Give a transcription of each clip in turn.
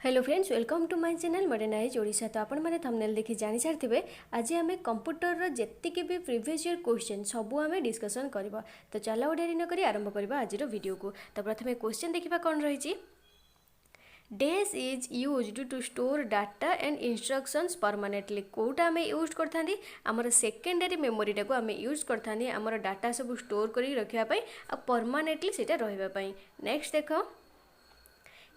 Hello friends, welcome to my channel modernize Odisha. तो आपण मैंने थंबनेल देखि जानि सारिथिबे आज आम कंप्यूटर रो जेतिके भी प्रीवियस ईयर क्वेश्चन सबू आम डिस्कसन करबा। तो चलो डेरी न करी आरंभ करबा आज रो वीडियो को। तो प्रथमे क्वेश्चन देखिबा कोन रहिछि। Dash is used to store data and instructions permanently. कोटा आम यूज करथांदी आमर सेकेंडरी मेमोरी टाको आम यूज करथांदी आमर डाटा सब स्टोर करी रखिया पई आ परमानेंटली सेटा रहबा पई। नेक्स्ट देखो,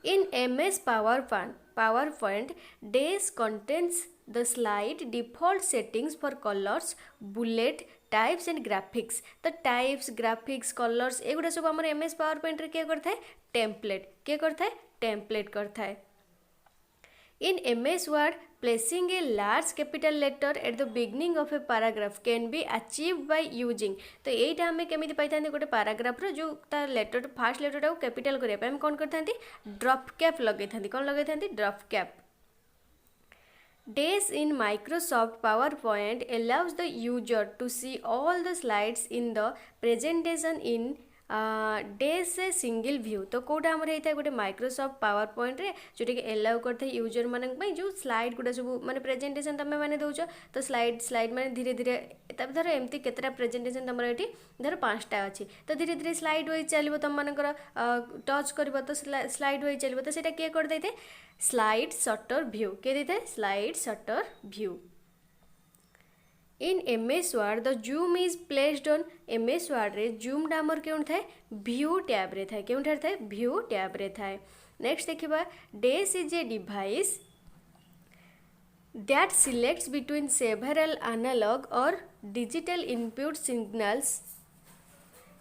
in MS PowerPoint, Dash contains the slide default settings for colors, bullet, types and graphics. तो types, graphics, colors एगुड़ा सब आमर MS PowerPoint रे क्या करता है? टेम्पलेट क्या करता है? टेम्पलेट करता है। In MS Word, placing a large capital letter at the beginning of a paragraph can be achieved by using। तो यहीटा आम केमी पाई गोटे पाराग्राफ जो लेटर फास्ट लेटर टाक कैपिटल करने कौन करते ड्रप कैप लगे कौन लगे drop cap. Dash in Microsoft PowerPoint allows the user to see all the slides in the presentation in this a single view. तो कौटा आमर होता है गोटे माइक्रोसॉफ्ट पावर पॉइंट रे जोटा कि एलाउ करते हैं यूजर मानक जो स्लाइड गुड़ा सब माने प्रेजेंटेशन तुम मैंने दौच। तो स्लाइड माने धीरे धीरे धर एमती केतटा प्रेजेंटेशन तुम ये धर 5टा अच्छी तो धीरे धीरे स्लाइड वाइज चलो तुम मानकर टच कर तो स्लाइड वाइज चलो तो सीटा किए कर देते स्लाइड शटर व्यू किए देते slide shutter view. In MS Word the zoom is placed on MS Word रे जूम डामर क्यों थाए व्यू टैब रे थाए क्यों थाए व्यू टैब रे थाए। नेक्स्ट देखिबा, dash is a device that selects between several analog और digital input signals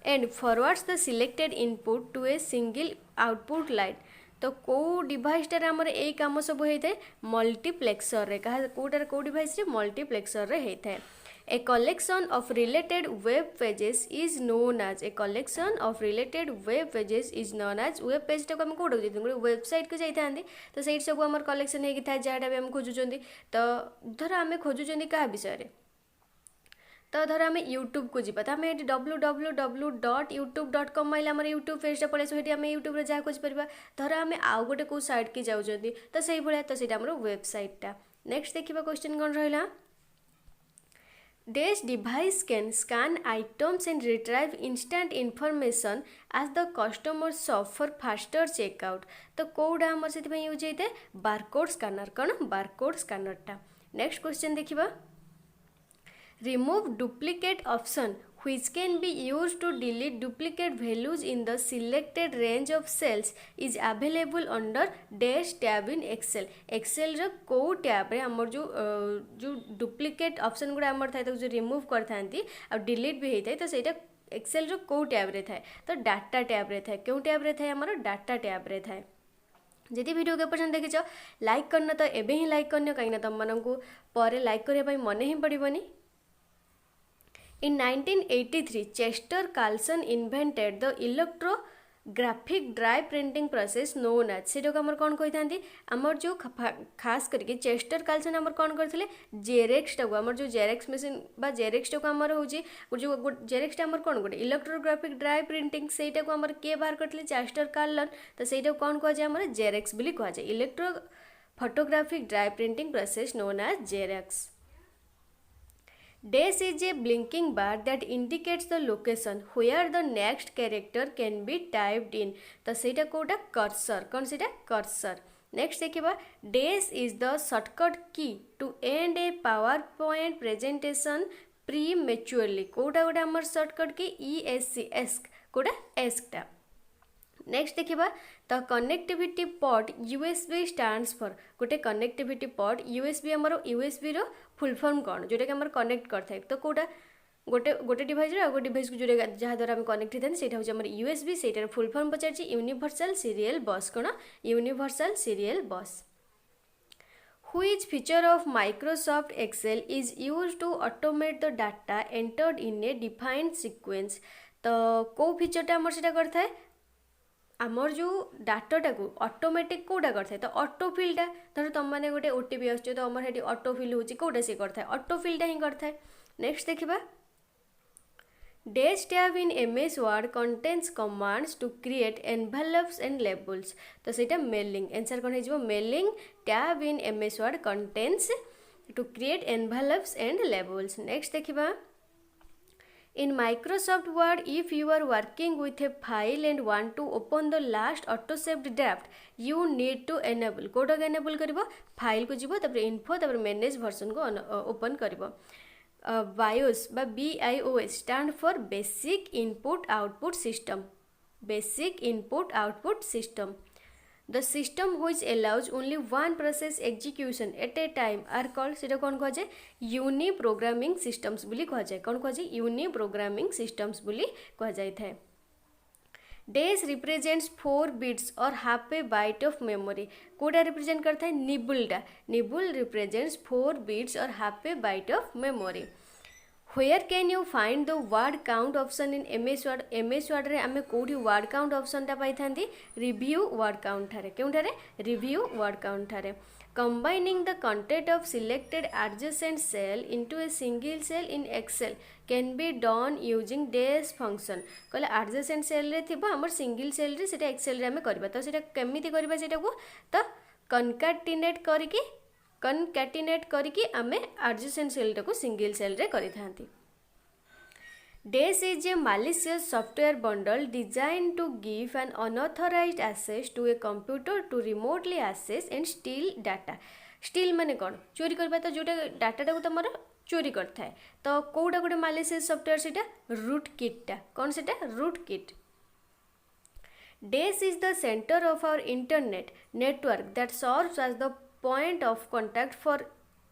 and forwards the selected input to a single output line. तो कौ डिवाइसटार आमर यही कम सब होता है मल्टीप्लेक्सर रे कहा कौटार कौ डिवाइस रे मल्टीप्लेक्सर रे होता है। A collection of related web pages is known as a collection of related web pages is known as web page टाक आम कौट गोटे वेबसाइट को जाता तो सही सब आम कलेक्शन होता है जहाँ भी आम खोजुंट। तो धर आम खोजुंट क्या विषय तो धर आम यूट्यूब को जीवा तो आम www.youtube.com माइल आम यूट्यूब पेजटा पड़े ये आम यूट्यूब जहाँ खोजपर। धर आम आउ गोटे कौ साइट की जाऊँ तो सही भाया तो सही आम वेबसाइटा। नेक्स्ट देखा क्वेश्चन कौन रहा। Dash device can scan items and retrieve instant information as the customer shop for faster checkout। तो कौटा आम से यूज होता है बारकोड स्कानर कौन बारकोड स्कानरटा। नेक्स्ट क्वेश्चन देखिबा, remove duplicate option which can be used to delete duplicate values in the selected range of cells is available under dash tab in excel। excel रो को tab रे हमर जो duplicate option गुड़ा हमर थाए तो जो रिमूव करथांती आ डिलीट भी होता है तो सेटा एक्सेल रो को टैब रे थाए तो डाटा टैब रे थाए क्यों टैब रे थाए हमर डाटा टैब रे थाए। जदि वीडियो के पर्यंत देखिछ लाइक करना तो एबे ही लाइक करना कहीं तुम मानू पर लाइक करने मन ही पड़ोनी। In 1983, Chester Carlson invented the electrographic dry printing process known as से आमर कौन कही आमर जो खास करके चेस्टर कार्लसन आमर कौन करते जेरेक्स टाक आमर जो जेरेक्स मशीन बा जेरेक्स टाक आमर हूँ जो जेरेक्स आमर कौन गोटे इलेक्ट्रोग्राफिक ड्राई प्रिंटिंग सेटा को आमर किए बाहर करते चेस्टर कार्लन तो सेटा कौन कहुए आमर जेरेक्स बोली कहुए electro photographic dry printing process known as xerox. Dash is a blinking bar that indicates the location where the next character can be typed in। तो सेटा कोटा कर्सर कौन सेटा कर्सर। नेक्स्ट देखिबा, dash is the shortcut key to end a PowerPoint presentation prematurely। कोटा गोटे आमर shortcut key ESC esc कोटा esc टा। नेक्स्ट देखिबा, the connectivity port USB stands for गोटे कनेक्टिविटी पोर्ट USB आमर USB रो फुल फॉर्म कौन जोटा कि आमर कनेक्ट करथाय तो कोटा गोटे गोटे डिवाइस रो गोटे डिवाइस को जोड़े जहाँ द्वारा आम कनेक्ट होता है सेटा हूँ आमर USB सेटार फुल फॉर्म पचार यूनिवर्सल सीरियल बस कौन यूनिवर्सल सीरियल बस। Which feature of Microsoft Excel is used to automate the data entered in a defined sequence। तो को फीचरटा आमर सेटा करता है आमर जो डाटाटा को ऑटोमेटिक कोटा करता है तो ऑटोफिलटा धर तुम मैंने गोटे OTP आस तो आमर ये ऑटोफिल हो कौटा सी करता है ऑटोफिलटा ही करता है। नेक्स्ट देखिबा, Dash tab in MS Word contains commands to create envelopes and labels. तो सेटा mailing आंसर कौन है mailing tab in MS Word contains to create envelopes and labels. Next देखिबा in Microsoft Word, if you are working with a file and want to open the last auto-saved draft, you need to enable. Code enable करिबो file को जिबो तपर info तपर manage version को open करिबो. BIOS बा BIOS stand for Basic Input Output System. Basic Input Output System. The system which allows only one process execution at a time are called सेटा कौन कह जाए यूनि प्रोग्रामिंग सिस्टम्स बोली कह जाए कौन कह जाए यूनि प्रोग्रामिंग सिस्टम्स बोली कह जाए थाए. Dash represents 4 bits or half a byte of memory. Kota represent करता है निबुलटा. निबुल represents 4 bits or half a byte of memory. Where can you find the word count option in MS Word? MS Word रे आमे कोठी word count option टा पाई थांती review word count थारे क्यों थारे review word count थारे. Combining the content of selected adjacent cell into a single cell in Excel can be done using dash function. कहले adjacent cell रे थिबा हमर single cell रे सेटा Excel रे आमे करबा तो सेटा केमिति करबा सेटा को तो concatenate करके आमे adjacent cell टा को single cell रे करि थांती. Dash is a malicious software bundle designed to give an unauthorized access to a computer to remotely access and steal data. Steal माने कौन चोरी करबा तो जोटा डाटा टा को तमरा चोरी करता है तो कोडा गोटे malicious software सेटा rootkit टा कौन सेटा rootkit. Dash is the center of our internet network that serves as the point of contact for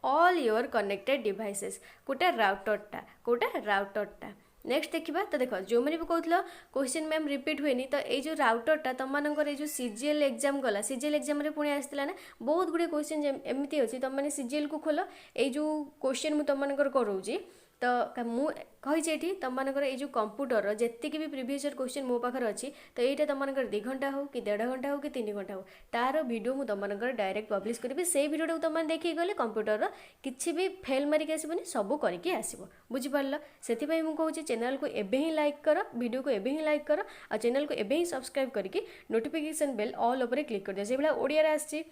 all your connected devices. कोटा router टा. नेक्स्ट देखा तो देख जो मैंने भी कहूल क्वेश्चन मैम रिपीट हुए तो ये राउटरटा तुम मानकर जो सीजीएल एग्जाम गला सीजीएल एग्जाम रे पुणी आसला ना बहुत गुड़े क्वेश्चन एमती अच्छी तुम मैंने सीजीएल को खोल ये जो क्वेश्चन मुझे तुम मानकर कराऊँगी तो मुझे तुम मानकर ये कंप्यूटर जितकी भी प्रीवियस ईयर क्वेश्चन मो पाखे अच्छी तो यहाँ तुम मानकर 2 घंटा हो कि 1.5 घंटा हो कि 3 घंटा हो तार वीडियो मुझे तुम मानकर डायरेक्ट पब्लिश करी से वीडियो को तुम देखिए गले कंप्यूटर किसी भी फेल मारिक आसबनी सब करके आसो बुझिपार से मुझे चैनल को एबे ही लाइक कर वीडियो को एबे ही लाइक कर और चैनल को एबे ही सब्सक्राइब करके notification bell all over click कर दिया से भाई ओडिया आसी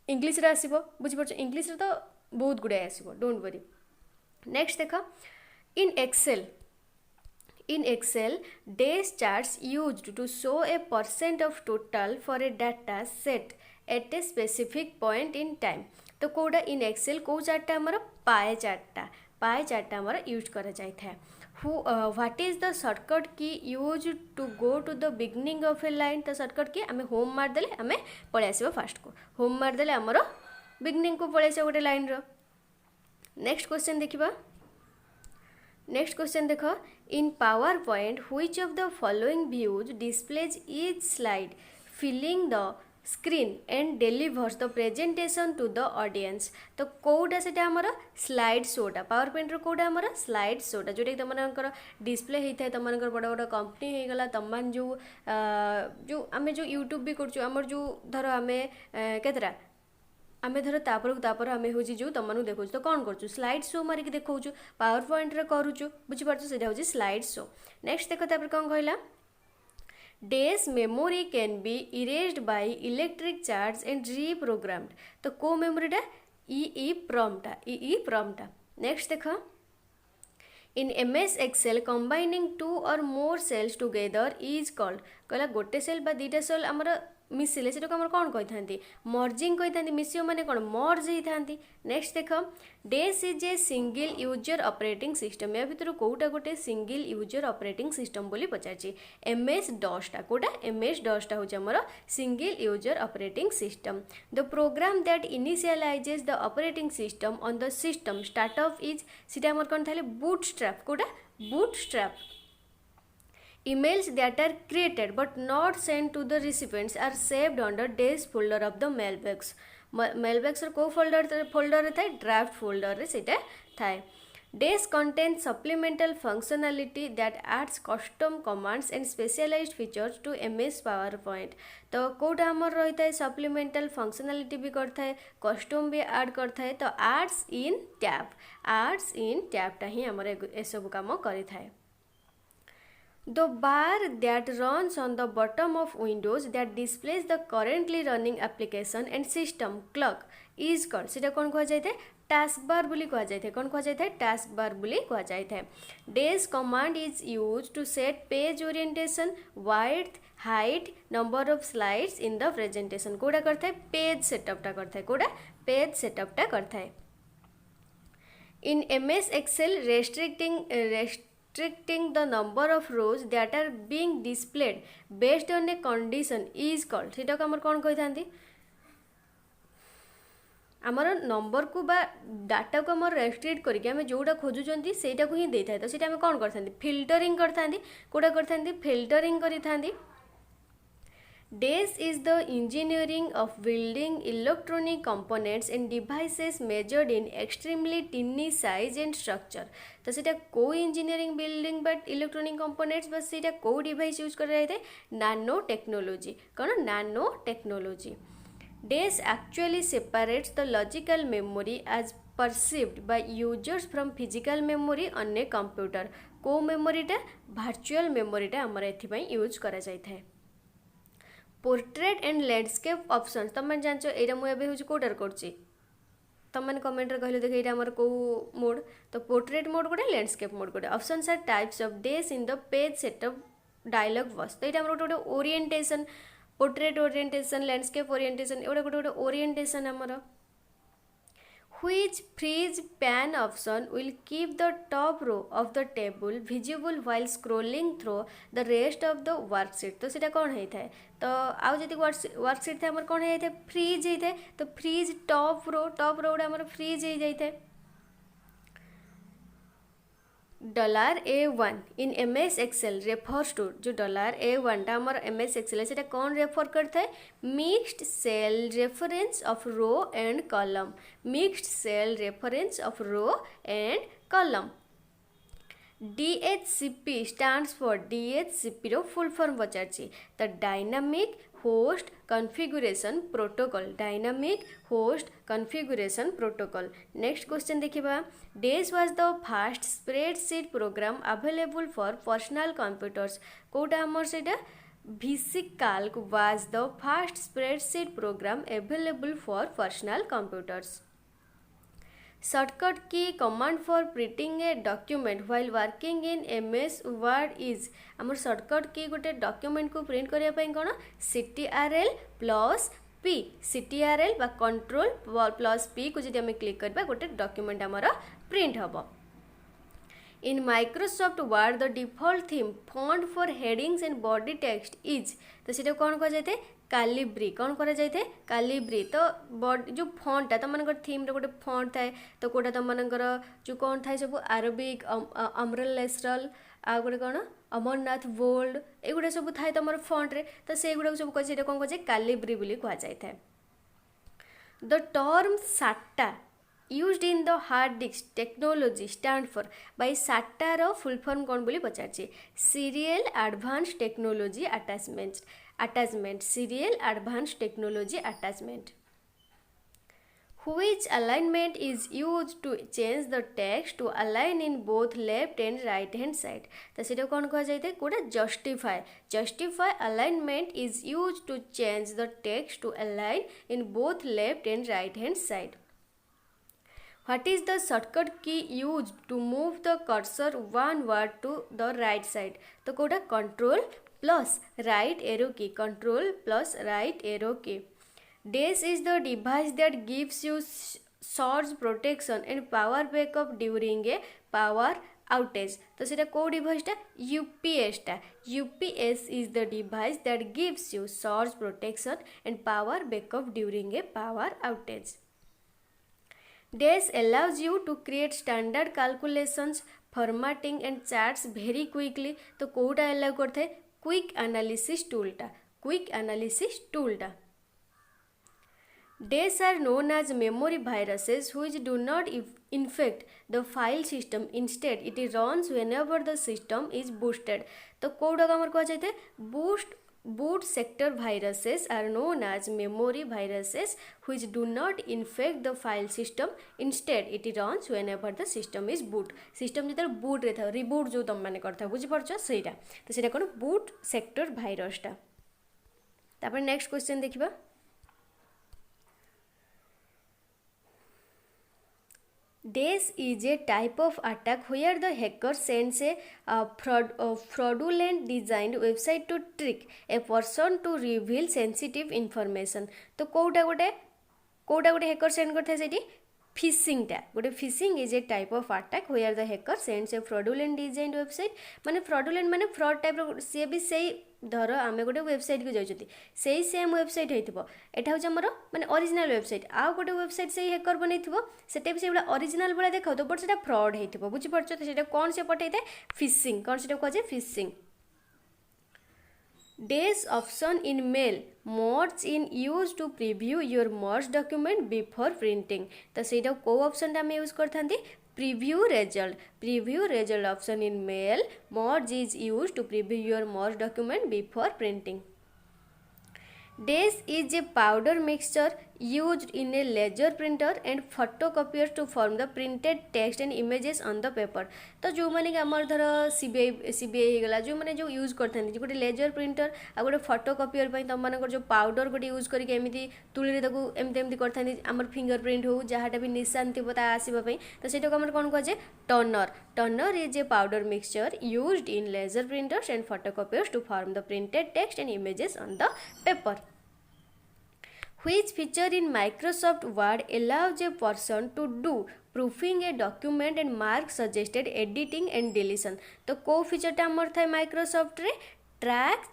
इंग्लिश आसो बुझिपार इंग्लिश तो बहुत गुड़ाए आसो डोंट वरी. Next देखा in Excel dash charts used to show a percent of total for a data set at a specific point in time. तो कोड़ा in Excel को चार्टा हमारा पाए चार्टा हमारा यूज करा जाए था. What is the shortcut key used to go to the beginning of a line? तो shortcut key हमें होम मार देले हमें पढ़े आसीबो फास्ट को होम मार देले हमारा बिगनिंग को पढ़े आसीबो गोटे लाइन रो. नेक्स्ट क्वेश्चन देखिबा नेक्स्ट क्वेश्चन देख in PowerPoint which of the following views displays each slide filling the screen and delivers the presentation to the audience. तो कौटा से स्लाइड शोटा पावर पॉइंट कौटा आमर स्लाइड शोटा जोटा तुम डिस्प्ले होता है तुम बड़ बड़ कंपनी हो गला तुम जो आम जो यूट्यूब भी कर जो धर आम केतरा आम धर तापर आम हूँ जो तुम देखो तो कौन कर स्लाइड शो मारिक देखो पावर पॉइंट करुचु बुझीपार से हूँ स्लाइड शो. नेक्स्ट देख तापर कौन कहला dash memory can be erased by electric charge and reprogrammed. तो को मेमोरीटा ई प्रॉम्प्टा. नेक्स्ट देख इन MS Excel combining 2 or more cells together is called कहला गोटे सेल बा दीटा सेल आमर मिसिले से कौन कही मर्जिंग कही मिसियो माने कौन मर्ज होती. नेक्स्ट देख dash is a single user operating system या भितर कौटा गोटे सिंगल यूजर ऑपरेटिंग सिस्टम बोली पचार MS DOS टा कौटा MS DOS टा हूँ आमर single user operating system. The program that initializes the operating system on the system startup is सीटा आमर कौन था बूटस्ट्रैप कौटा bootstrap. Emails that are created but not sent to the recipients are saved under Dash folder of the mailbox. mailbox को folder रे थाए draft folder रे सेटा थाए. Dash contains supplemental functionality that adds custom commands and specialized features to MS PowerPoint. तो कोटा आमर रही है सप्लीमेंटाल फंक्शनलिटी भी करता है कस्टम भी ऐड करता है तो आड्स इन टैब टा ही आमर ए सब काम करि थाए. The bar that runs on the bottom of Windows that displays the currently running application and system clock is called सेटा कौन कह जाए टास्क बार बोली कह जाए कौन कह जाए टास्क बार बोली कह जाए dash command is use to set page orientation width height number of slides in the presentation कोड़ा करता है पेज सेटअपटा करता है कोड़ा पेज सेटअपटा करता है in MS Excel restricting the number of rows that are being displayed based on a condition is called सेटा को हमर कौन कहि थांती आमर नंबर को बा डाटा को हमर रेस्ट्रिक्ट करके हमें जोटा खोजुचंती सेटा को ही देता है तो सेटा हमें कौन करथांती फिल्टरिंग करथांती कोडा करथांती filtering करिथांती DES is the engineering of building electronic components and devices measured in extremely tiny size and structure. तो सेटा को engineering building but electronic components बस सेटा को डिवाइस यूज कर रहे थे नानो टेक्नोलॉजी कौन नानो technology DES actually separates the logical memory as perceived by users from physical memory on a computer. को मेमोरीटा वर्चुअल मेमोरीटा आमर एथिपाई यूज करा जाइथाय पोर्ट्रेट एंड लैंडस्केप ऑप्शन तुम जान यहाँ मुझे हूँ कौटार कर कमेंट कहले देख यहाँ आमर कौ मोड तो पोर्ट्रेट मोड गोटे लैंडस्केप मोड गोटे options are types of dash in the page setup dialog box तो यहाँ गोटे गोटे orientation portrait orientation landscape orientation एगुड़ा गोटे गोटे ओरिएंटेशन आमर which freeze pan option will keep the top row of the table visible while scrolling through the rest of the worksheet तो सेटा कौन है थाए तो आउ जति वर्कशीट थे हमर कौन है थाए फ्रीज है थाए तो फ्रीज टॉप रो उडा हमर फ्रीज है जाई थाए $A1 in MS Excel refers to जो $A1 टा हमर MS Excel है सेटा कौन रेफर करता है mixed cell reference of row and column mixed cell reference of row and column DHCP stands for DHCP रो फुल फॉर्म पचारछि तो dynamic host configuration protocol dynamic host configuration protocol next question देखिबा DES was the first spreadsheet program available for personal computers कोटा हमर सेटा VisiCalc was the first spreadsheet program available for personal computers shortcut key command for printing a document while working in MS Word is आमर shortcut key गोटे document को print करिया पई कोन CTRL plus P CTRL बा control plus P को जदि हमें click करबा गोटे document आमर print हबो In Microsoft Word the default theme font for headings and body text is तो सेटा कोन कह जायते कालीब्री कौन करा जाए कालीब्री तो बॉडी जो फॉन्टा तुम थीम रे गोटे फॉन्ट थाए तो कोटा तुम जो कौन थाए सब अरबिक अमरल लेसरल आ गोटे कौन अमरनाथ बोल्ड एगुड़ा सब थाए तुम फॉन्ट रे तो से गुड़ा सब कह कौन कह कालीब्री बोली कह जाए द टर्म साटा used in the hard disk technology stand for by SATA रो फुल फॉर्म कौन बोली पचारछि serial advanced technology attachment serial advanced technology attachment which alignment is used to change the text to align in both left and right hand side तो सेटा कौन कह जाए Kota justify alignment is used to change the text to align in both left and right hand side What is the shortcut key used to move the cursor one word to the right side? तो Kota control plus right arrow key. Control plus right arrow key. DES is the device that gives you surge protection and power backup during a power outage. तो सेटा को device टा UPS टा UPS is the device that gives you surge protection and power backup during a power outage. DES allows you to create standard calculations, formatting and charts very quickly. तो Kota allow करते quick analysis tool टा DES are known as memory viruses which do not infect the file system. Instead, it runs whenever the system is boosted. तो कोटा का हमर कह जाते boost boot sector viruses are known as memory viruses which do not infect the file system. Instead it runs whenever the system is boot. System जेते boot रे था reboot जो तुम माने करथा बुझी परछ सेटा तो सेटा कोन boot sector virus टा। तापर नेक्स्ट क्वेश्चन देखिबा Dash is a type of attack where the hacker sends a fraudulent designed website to trick a person to reveal sensitive information. तो कोटा गोटे hacker send करथे सेठी फिशिंग टा गोटे phishing is a type of attack where the hacker sends a fraudulent designed website माने fraudulent माने fraud type रो सी भी सेही धर आम गोटे वेबसाइट को जाइछथि सेही सेम वेबसाइट हेतिबो एटा होछ हमर माने ओरिजिनल वेबसाइट आ गोटे वेबसाइट सेही हैकर बनैथिबो सेटा भी सेबला ओरिजिनल बला देखाउ तो बट सेटा फ्रॉड हेतिबो बुझि परछ तो सेटा कोन से पठैते फिशिंग कोन सेटा कहै छै fishing Dash option in mail merge in used to preview your merged document before printing. तो सेटा को ऑप्शन टा हम use करथांती preview result option in mail merge is used to preview your merged document before printing. Dash is a powder mixture used in a laser printer and photocopiers to form the printed text and images on the paper. तो जो माने हमर धर CBI गला जो माने जो use करथानी गोटे लेजर प्रिंटर आ गोटे फोटोकॉपियर पई तम मानकर जो पाउडर गोटे यूज करके एमिति तुली रे ताकू एमते करथानी हमर फिंगरप्रिंट हो जहाटा भी निशान थिबो ता आसीबा पई तो सेटा हमर कोन कहै छै toner is a powder mixture used in laser printers and photocopiers to form the printed text and images on the paper. Which feature in Microsoft Word allows a person to do proofing a document and mark suggested editing and deletion. तो को feature टा हमर थाय Microsoft रे track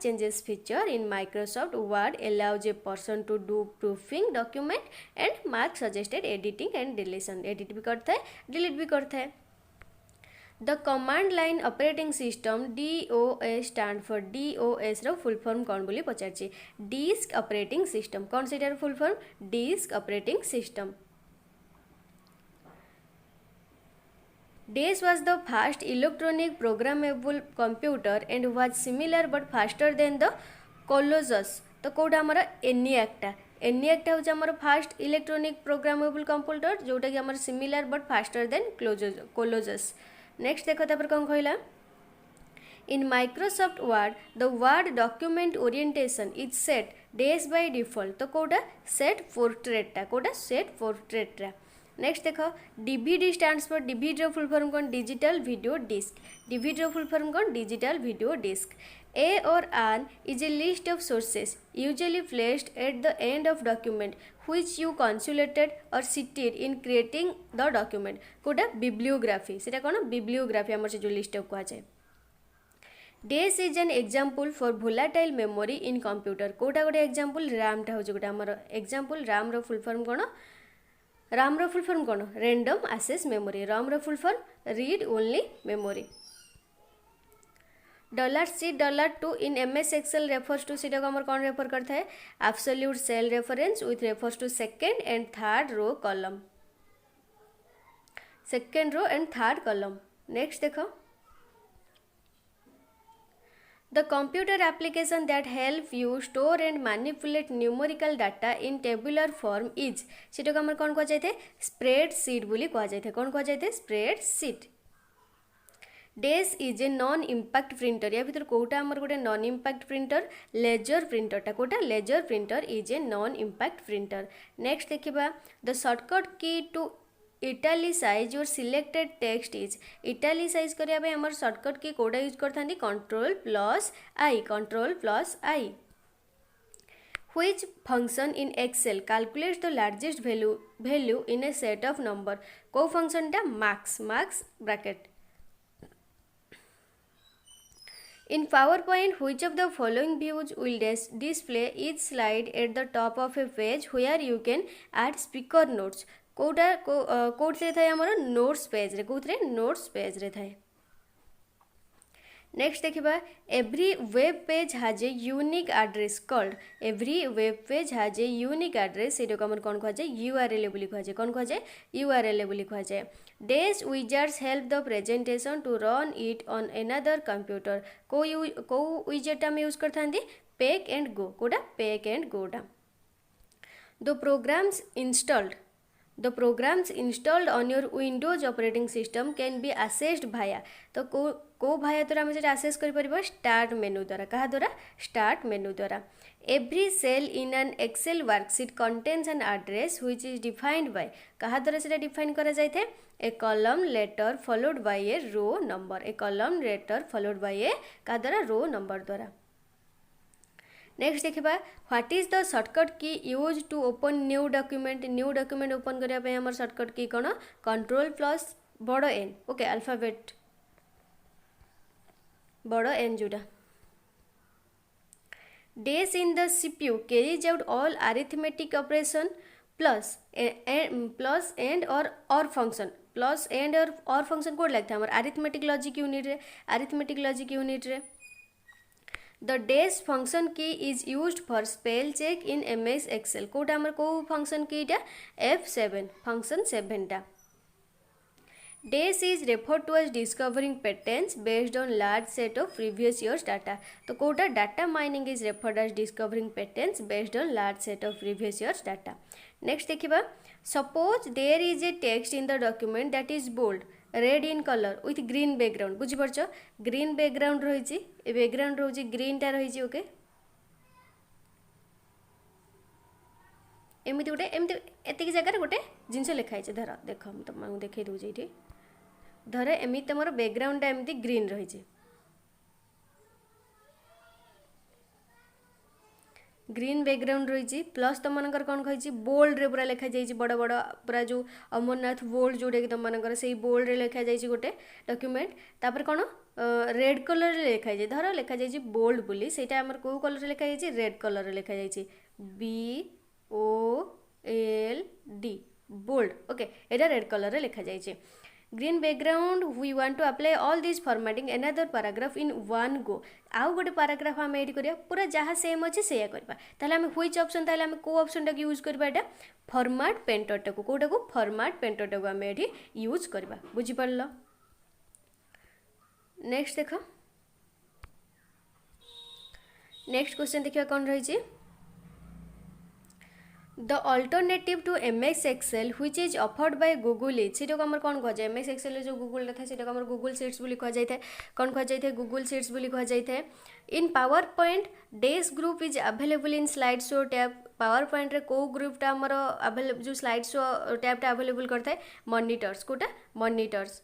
changes feature in Microsoft Word allows a person to do proofing document and mark suggested editing and deletion. edit भी करता है delete भी करता है. The command line operating system DOS stand for DOS रो full form कौन बोली पचारछि disk operating system कौन सेटार full form disk operating system. Dash was the first electronic programmable computer and was similar but faster than the Colossus. तो कोडा हमर ENIAC टा होछ हमर फर्स्ट इलेक्ट्रॉनिक प्रोग्रामेबल कंप्यूटर जोटा कि हमर similar but faster than Colossus. Next देखो तापर कौन कहला in Microsoft Word the word document orientation is set Dash by default तो कोटा सेट पोर्ट्रेट टा नेक्स्ट देखो डीवीडी स्टैंड्स फॉर डीवीडी रो फुल फॉर्म कौन digital video disc A or an is a list of sources usually placed at the end of document which you consolidated or cited in creating the document. कोटा bibliography सेटा कोन bibliography हमर से जो list of कहा जाय. Dash is an example for volatile memory in computer. Kota गोटे example RAM टा हो जो गोटा हमर एग्जांपल RAM रो फुल फॉर्म कोन random access memory. RAM रो full form read only memory. $C $2 in MS Excel refers to सीटा को हमर कौन रेफर करता है absolute cell reference with refers to second and third row column. Next देखो the computer application that help you store and manipulate numerical data in tabular form is सीटा को हमर कौन कह जायते spreadsheet बोली कह जायते कौन कह जायते spreadsheet. Dash is a non impact printer या भीतर कोटा हमर गोटे non impact printer laser printer टा कोटा laser printer is a non impact printer. Next देखिबा the shortcut key to italicize your selected text is italicize करिया बे हमर शॉर्टकट की कोडा use करथांदी control plus I. Which function in Excel calculates the largest value in a set of number. को function टा max bracket. In PowerPoint, which of the following views will display each slide at the top of a page where you can add speaker notes? Code से थाए हमर notes page रे कोथरे notes page रे थाए. Next देखिबा every web page has a unique address called every web page has a unique address सेटा को हमर कोन कह जाय यूआरएल बोली कह जाय कोन कह जाय यूआरएल बोली कह जाय this wizards help the presentation to run it on another computer को विजेट हम यूज करथांदी पेक एंड गो कोडा पेक एंड गोडा the programs installed on your Windows operating system can be accessed via तो को भाया द्वारा आम आसेस कर स्टार्ट मेनू द्वारा क्या द्वारा स्टार्ट मेनू द्वारा every cell in an Excel worksheet contains an address which is defined by क्या द्वारा से डिफाइन करा जाय थे a column letter followed by a row number a column letter followed by a क्या द्वारा रो नंबर द्वारा नेक्स्ट देखा what is the shortcut key use to open new document open करने आम शॉर्टकट की कौन कंट्रोल प्लस बड़ N okay alphabet बड़ N जोड़ा days in the CPU carries out all arithmetic operation plus and और function plus and और function code लगता है अरिथमेटिक लॉजिक यूनिट रे The dash function key is used for spell check in MS Excel कोटा हमर को function की F7 function 7 टा dash is referred to as discovering patterns based on large set of previous years data तो Kota data mining is referred as discovering patterns based on large set of previous years data next देखिबा suppose there is a text in the document that is bold red in colour with green background बुझीपारछ green background रही background रही green टा रही okay एमती गोटे एमती एतिक जगह गोटे जिनस लिखाई धर देख तुमको देखई दूसरी ये धर एमती तुम बैकग्राउंड एमती ग्रीन रही ग्रीन बैकग्राउंड रही प्लस तुम मनकर कौन कही बोल्ड रे पूरा लिखा जाइए बड़ बड़ पूरा जो अमरनाथ बोल्ड जोटा कि तुम मनकर से बोल्ड रे लिखा जाइए गोटे डॉक्यूमेंट तापर कौन रेड कलर रे लिखा जाए धर लिखा जाइए बोल्ड बोली सेटा हमर को कलर लिखा जाइए रेड कलर रे लिखा जाइए BOLD बोल्ड ओके एटा रेड कलर रे लिखा जाइए green background we want to apply all this formatting another paragraph in one go आउ गोटे पैराग्राफ आम ये करिया पूरा जहाँ सेम अच्छे से करबा ताले हम व्हिच ऑप्शन ताले हम को ऑप्शन टा यूज करबा एटा फॉर्मेट पेंटर टा को कोटा को फॉर्मेट पेंटर टा को हम एठी यूज करबा बुझी पड़लो नेक्स्ट देखो नेक्स्ट क्वेश्चन देखिया कोन रही छी The alternative to MS Excel which is offered by Google is सीटा को हमर कौन कह जाए MS Excel जो Google रहा सीटा को हमर Google Sheets बोली कह जाए कौन कह जाए Google Sheets बोली कह जाए in PowerPoint dash group is available in slideshow tab PowerPoint रे को ग्रुप टा हमर अवेलेबल जो slideshow tab टा अवेलेबल करता है monitors Kota monitors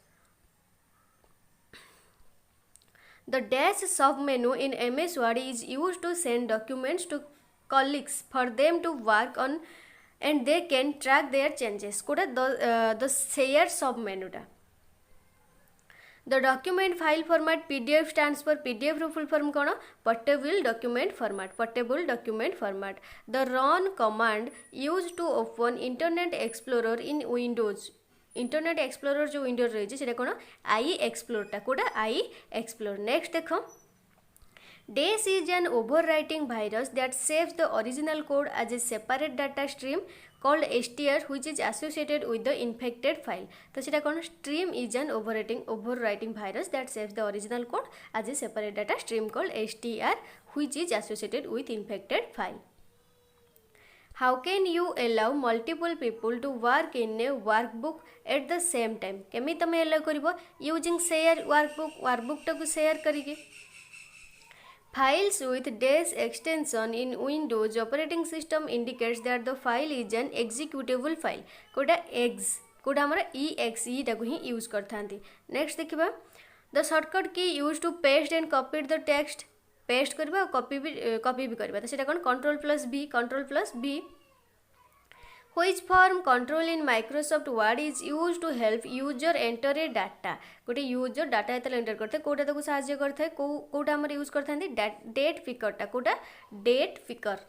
The dash sub menu in MS Word is used to send documents to colleagues for them to work on and they can track their changes Kota the share sub menu टा The document file format PDF stands for PDF row full form कौन portable document format The run command used to open Internet Explorer in Windows Internet Explorer जो Windows रही है कौन iExplore टा Kota iExplore next देखो Dash is an overwriting virus that saves the original code as a separate data stream called str which is associated with the infected file. तो सेटा कौन stream is an overwriting virus that saves the original code as a separate data stream called str which is associated with infected file. How can you allow multiple people to work in a workbook at the same time? केमी तमे allow करिवो using share workbook टाको share करिके Files with dash extension in Windows operating system indicates that the file is an executable file. Kota ex Kota हमारा exe टाको ही use करथांती. Next देखिबा the shortcut key used to paste and copy the text paste करबा copy भी करबा तो सेटा कोन control plus b Which form control in Microsoft Word is used to help user enter a data गोटे user data एतले enter करते कोटा ताको सहाय्य करथे कोटा हमर यूज करथांती डेट पिकर टा कोटा date picker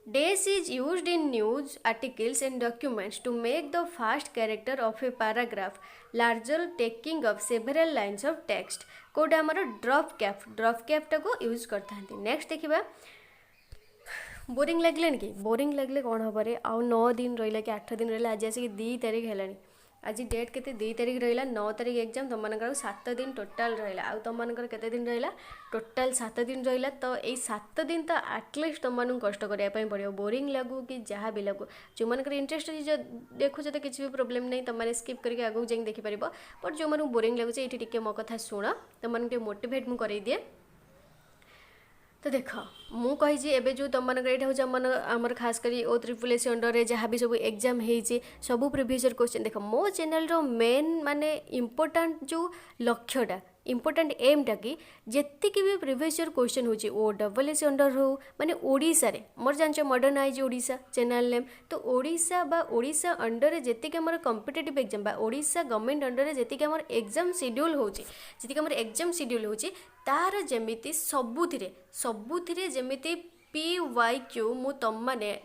Days is used in news articles and documents to make the first character of a paragraph larger, taking up several lines of text. Code आमर drop cap टाको use करता हैं. Next देखिबा boring लगलानी कि boring लगले कौन हम रे आउ 9 दिन रहा कि 8 दिन रहा. आज आसिक 2 तारिख है. आज डेट के 2 तारिख रहा 9 तारिख एग्जाम तुम 7 दिन टोटाल रहा आउ तुम के दिन रहा टोटाल 7 दिन रहा. तो यही 7 दिन तो आटलिस्ट तुम कष्ट करने पड़ो बोरिंग लगू कि जहाँ भी लगू जो मन इंटरेस्ट अच्छी देखुच तो किसी भी प्रोब्लेम नहीं तुम स्किप करके आगू जाए देखिपर. बट जो मन बोरिंग लगुच ये मो कथा शुण तुम मोटिवेट मुझे दिए. तो देख मु कही एबे जो तुम यहाँ हूँ आमर खास करी OSSS अंडर जहाँ भी सब एग्जाम होती सब प्रिवियस क्वेश्चन देख मो चैनल रो मेन माने इम्पोर्टाट जो लक्ष्यटा इम्पोर्टाट एमटा कि जेतिक भी प्रिवियस क्वेश्चन होची OSSS अंडर हो माने ओडिशा रे मोर जान मॉडर्नाइज ओडिशा चैनल नेम. तो ओडिशा बा ओडिशा अंडर जेतिक आमर कॉम्पिटिटिव एग्जाम बा ओडिशा गवर्नमेंट अंडर जेतिक आमर एग्जाम शेड्यूल होची जेतिक आमर एग्जाम शेड्यूल होची तार जेमिति सबुथिरे जेमिति PYQ मु तम माने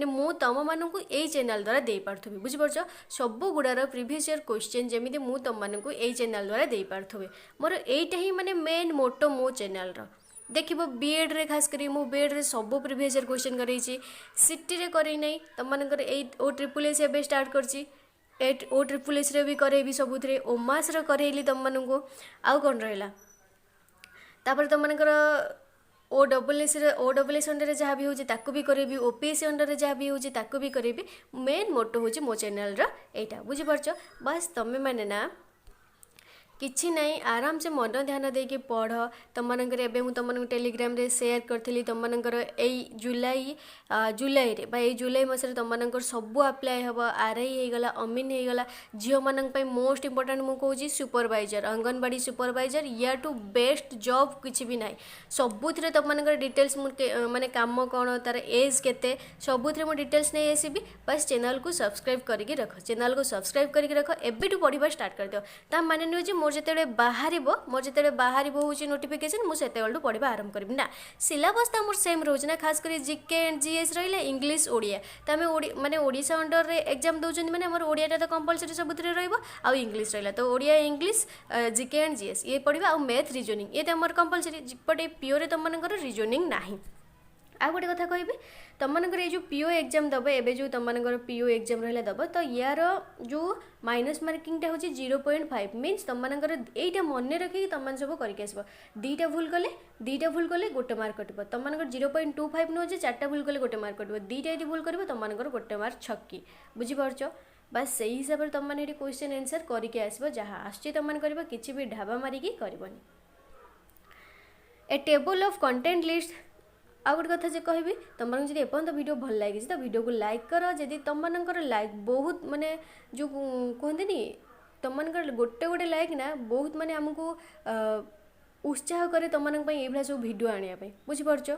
मु तुम मानू यही चैनल द्वारा दे पार्थुबी बुझिपारछ सबु गुड़ार प्रिवियस ईयर क्वेश्चन जमी मु तुम मानू यही चैनल द्वारा दे पार्थुबी. मोर एटा ही माने मेन मोटो मो चैनल रो. देखिबो बीएड रे खास करी मु बीएड रे सबु प्रिवियस ईयर क्वेश्चन करैछि सिटी रे करै नै तुम मानकर एई OSSS एबे स्टार्ट करछि OSSS रे भी करैबी सबुथिरे ओमास रे करैली तुम मानू आउ कोन रहला. तापर तुम मानकर OSSS अंडर जहाँ भी होची ताकू भी करेबी OPSC अंडर जहाँ भी होची ताकू भी करेबी. मेन मोटो होची मो चैनल रो एटा बुझिपारछ. बस तमे माने ना किछि नहीं आराम से मन ध्यान देके पढ़. तुम एबे मु तुम टेलीग्राम रे शेयर करथिली तुम जुलाई रे बा जुलाई मास रे तुम सबू अप्लाई हम RI होगला अमीन होगला झील मान मोस्ट इम्पोर्टाट मु कहूँ सुपरवाइजर अंगनवाड़ी सुपरवाइजर या टू बेस्ट जॉब किसी भी ना सबुथ तुम डिटेल्स माने काम कौन तार एज केते सबुथ डिटेल्स नहीं आसबि. बस चैनल को सब्सक्राइब करके रख चैनल को सब्सक्राइब करके रख एबेठू पढ़ा स्टार्ट कर दियो. ता माने नुहे मोर जिते बाहर हूँ नोटिफिकेशन मुझे पढ़ा आरंभ करी ना. सिलेबस तो मोर सेम रोज ना खास कर GK एंड GS रहा इंग्लीश ओडिया तो आम माने ओडिशा अंडर रे एग्जाम दौरान मैंने आम ओडियाटा तो कंपलसरी सबुथ रहा इंग्लीश रहा. तो Odia English GK and GS ये पढ़ा आ मैथ रिजनिंग ये तो आम कंपलसरी बट पीओ तुम रिजनिंग ना. आ गोटे कथा कहबी तुम ये जो PO एग्जाम दब एबे जो तुम PO एग्जाम रहा दब तो यार जो माइनस मार्किंगटा हूँ 0.5 मीन्स तुम यहीटा मन रखिक तुम सब करके दुईटा भूल कले गोटे मार्क कटो तुम 0.25 नुह 4टा भूल कले गोटे मार्क कटो 2टा ये भूल कर तुम गोटे मार्क छक्की बुझीपारच. बस से हिसाब से तुम मैंने क्वेश्चन आंसर करके आसब जहाँ आसुची तुम कर किसी भी ढाबा मारिकी करबनी. ए टेबल ऑफ कंटेंट लिस्ट आ गोटे कथा जे कहबी तुम जब एपर्यंत वीडियो भल लगी तो वीडियो को लाइक कर जदि तुम लाइक बहुत माने जो कहते तुम गोटे गोटे लाइक ना बहुत माने आमको उत्साह करे तुम ये सब वीडियो आने बुझीपारच.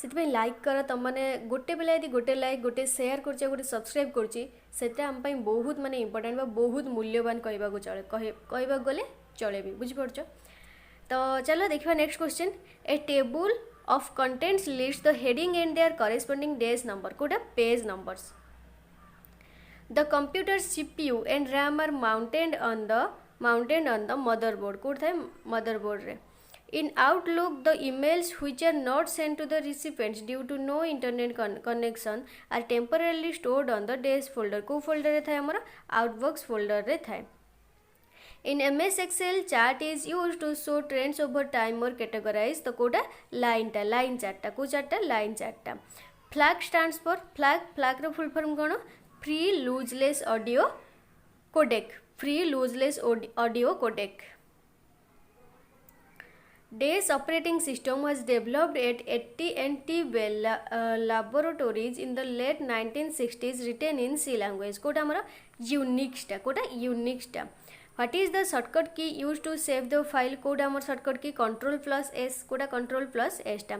से लाइक कर तुम मैंने गोटे पिला यदि गोटे लाइक गोटे शेयर कर गोटे सब्सक्राइब कर बहुत माने इंपोर्टेंट बहुत मूल्यवान कहवा गले चले भी बुझीपारच. तो चलो देखा next question. A table of contents lists the heading and their corresponding days number कोटा page numbers. The computer CPU and RAM are mounted on the motherboard code था motherboard रे. In Outlook the emails which are not sent to the recipients due to no internet connection are temporarily stored on the days folder. को folder रे था हमारा Outbox folder रे था. In MS Excel, chart is used to show trends over time or categorize. तो Kota line चार्टा को चार्टा line चार्टा. Flag stands for flag row full form कौन free lossless audio codec. DES operating system was developed at AT&T Bell laboratories in the late 1960s, written in C language. Kota हमारा Unix टा. What is the shortcut key used to save the file? Code आमर shortcut key Ctrl+S कोडा Ctrl+S टा.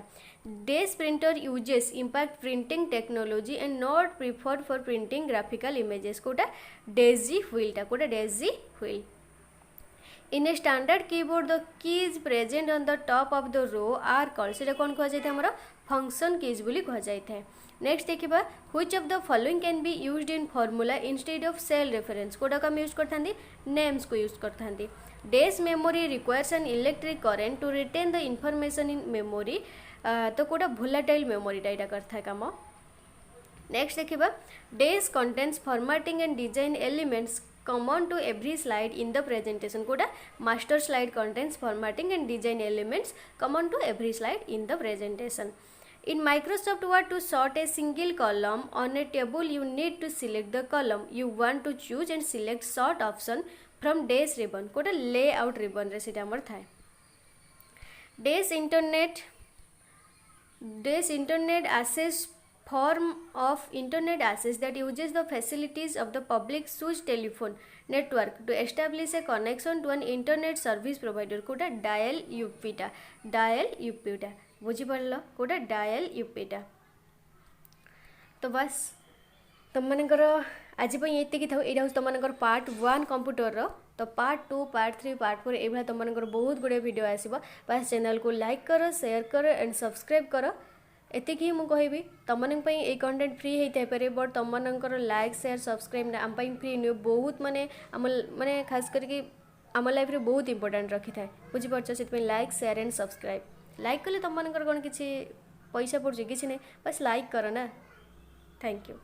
DES printer uses impact printing technology and not preferred for printing graphical images. कोडा DAISY wheel टा कोडा DAISY wheel. In a standard keyboard the keys present on the top of the row are called से कौन कह जाए हमर function keys बोली कह जाए। नेक्स्ट देखिबा which of the following can be used in formula instead of cell reference कोटा हम यूज करथांदी नेम्स को यूज करथांदी। Dash memory requires an electric current to retain the information in memory तो कोटा वोलेटाइल मेमोरी टाइटा करथा काम। नेक्स्ट देखिबा dash contains formatting and design elements common to every slide in the presentation कोटा master slide contains formatting and design elements common to every slide in the presentation. In Microsoft Word, to sort a single column on a table you need to select the column you want to choose and select sort option from dash ribbon कोटा layout ribbon रे सेटा हमर थाए। dash internet access form of internet access that uses the facilities of the public switch telephone network to establish a connection to an internet service provider कोटा dial यूपीटा बुझी पड़ल Kota dial यूपीटा। तो बस तुम मानकर आज ये था यहाँ तुम पार्ट 1 कंप्यूटर तो पार्ट 2 पार्ट 3 पार्ट 4 ये तुम बहुत गुड़े वीडियो आसो। बस चैनल को लाइक कर शेयर कर एंड सब्सक्राइब कर एतिक ही मुझे कहबी तुम ये कंटेंट फ्री होता है बट तुम लाइक शेयर सब्सक्राइब आम फ्री नुहे बहुत माने माने खास करके आम लाइफ रे बहुत इंपोर्टेंट रखी था बुझीपार से like share and subscribe like कले तुम कौन किसी पैसा पड़े किसी नहीं बस लाइक कर ना। Thank you.